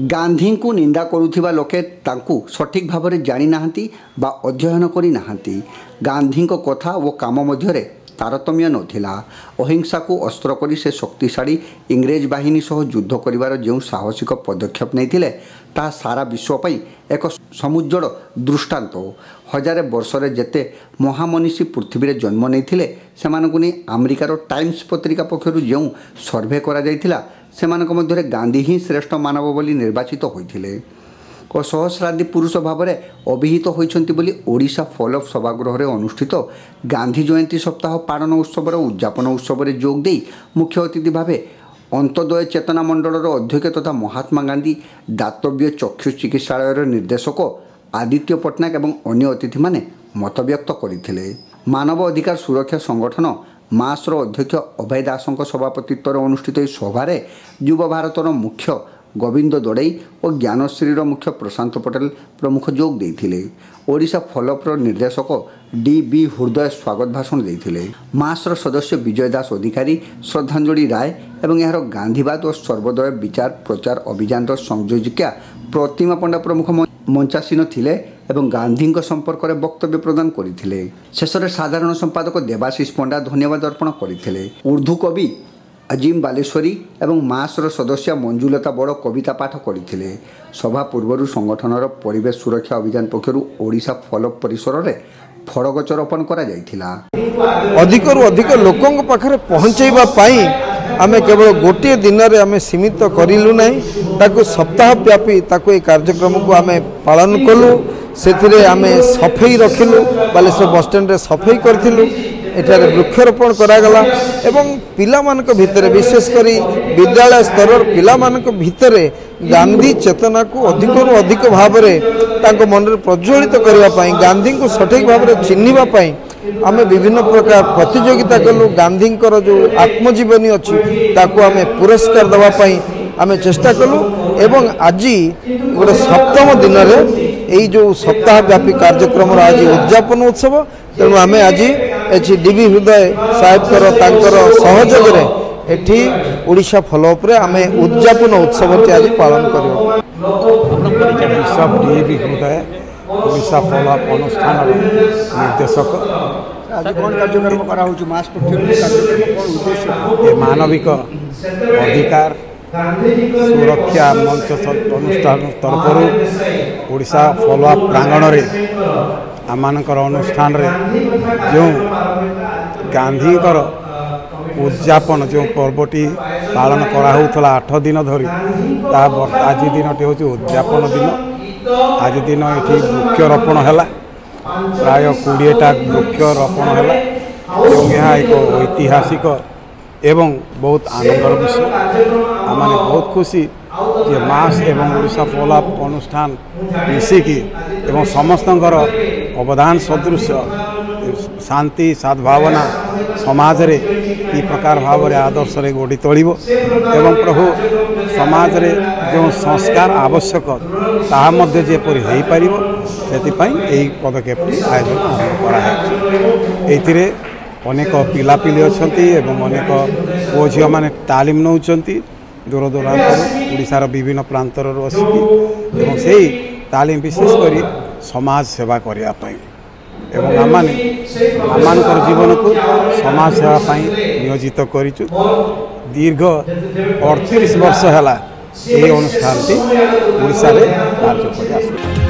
गांधी को निंदा करुथिबा लोके तांकु सठिक भाव में जानी नाहंती बा अध्ययन करी नाहंती। गांधी को कथा वो काम मध्यरे तारतम्य नथिला। अहिंसा को अस्त्र करी से शक्तिशाली इंग्रेज बाहिनी सह युद्ध करिवार जो साहसिक पदक्षेप नहीं ता सारा विश्वपाई एक समुज्जड़ दृष्टांत। हजारे वर्षरे जेते महामनीषी पृथ्वी रे जन्म नहीं से अमेरिकार टाइम्स पत्रिका पक्षर जो सर्वे करा जायथिला सेमानक मध्यरे गांधी ही श्रेष्ठ मानव बोली निर्वाचित होइथिले और सहस्रादि पुरुष भाव में अभिहित होइछंती बोली ओडिशा फॉलोअप सभागृह अनुष्ठित गांधी जयंती सप्ताह पालन उत्सव उद्यापन उत्सव में जोग दे मुख्य अतिथि भाव अंत्योदय चेतना मंडल अध्यक्ष तथा महात्मा गांधी दातव्य चक्षु चिकित्सालय निर्देशक आदित्य पट्टनायक और अन्य अतिथि माने मत व्यक्त करते। मानव अधिकार सुरक्षा संगठन मासर अध्यक्ष अभय दासों सभापतित्व अनुष्ठित सभार युवा भारतर मुख्य गोविंद दड़ई और ज्ञानश्रीर मुख्य प्रशांत पटेल प्रमुख जोग देते। ओडिशा फॉलोअप्र निर्देशक डी हृदय स्वागत भाषण देते। मासर सदस्य विजय दास अधिकारी श्रद्धांजलि राय और यार गांधीवाद और सर्वोदय विचार प्रचार अभियान संयोजिका प्रतिमा पंडा प्रमुख मंचासीन थिले एवं गांधी संपर्क में वक्तव्य प्रदान करते। शेष में साधारण संपादक देवाशीष पंडा धन्यवाद अर्पण करते। उर्दू कवि अजीम बालेश्वरी एवं मासर सदस्य मंजुलता बड़ कविता पाठ करते। सभा पूर्व संगठनर परिवेश सुरक्षा अभियान पक्षर ओडिशा फॉलोअप परिसर में फड़गछ रोपण करा जायथिला। अधिक अधिक लोकों पाखरे पहुँचैबा पाई आमे केवल गोटे दिन रे आमे सीमित करिलु नहीं ताको सप्ताह व्यापी ताको ए कार्यक्रम को आमे पालन कलु। सेथिरे आमे सफाई रखिलु बालेश्वर बस स्टैंड रे सफाई करथिलु। एठारे वृक्षरोपण करागला एवं पिला मानक भितरे विशेष करी विद्यालय स्तर पिला मानक भितरे गांधी चेतना को अधिक भाव में तांको मन में प्रज्वलित करने पाई गांधी को सठिक भाव में चिन्हिबा पाई आमे विभिन्न प्रकार प्रतियोगिता कलु। गांधी जो आत्मजीवनी अच्छी ताको आमे पुरस्कार देवा पाई आमे चेष्टा कलु एवं आज गोटे सप्तम दिन में यही जो सप्ताह व्यापी कार्यक्रम आज उद्यापन उत्सव तेणु आमे आज डी हृदय साहेब सहयोग एठी ओडिशा फॉलोअप रे आमे उद्यापन उत्सव आज पालन करियो। डी हृदय ओडिशा फॉलोअप अनुष्ठान निर्देशक आज कौन कार्यक्रम करा होची मास कार्यक्रम कौन उद्देश्य मानविक अधिकार सुरक्षा मंच अनुष्ठान तरफ ओडिशा फॉलोअप प्रांगण रे आमानकर अनुष्ठान रे जो गांधी उद्यापन जो पर्वटी पालन करा 8 दिन धरी आज दिन टी हूँ उद्यापन दिन। आज दिन ये वृक्षरोपण है प्राय 20टा वृक्षरोपण है यह एक ऐतिहासिक एवं बहुत आनंदर विषय। आम बहुत खुशी जे मास एवं ओडिशा फॉलोअप अनुष्ठान मिसिकी एवं समस्त अवदान सदृश शांति सद्भावना समाज रे ई प्रकार भाव में आदर्श रे गढ़ी तोलिबो एवं प्रभु समाज रे जो संस्कार आवश्यक ताहा मध्य जेपरि हेई पारिबो सेतिपई एई पदक्षेप आयोजन आरंभ करा है। एथिरे अनेक पिलापिली अछंती एवं अनेक पुओ झियो माने तालीम नउचंती दूर दूरांतर ओडिशार विभिन्न प्रांतर आसिकी एवं सेही तालीम विशेष करी समाज सेवा करिया पई एवं आमानकर जीवन को समाज सेवा पाई नियोजित करिचु। दीर्घ 38 वर्ष है ये अनुष्ठान ओडिशा रे कार्य कर।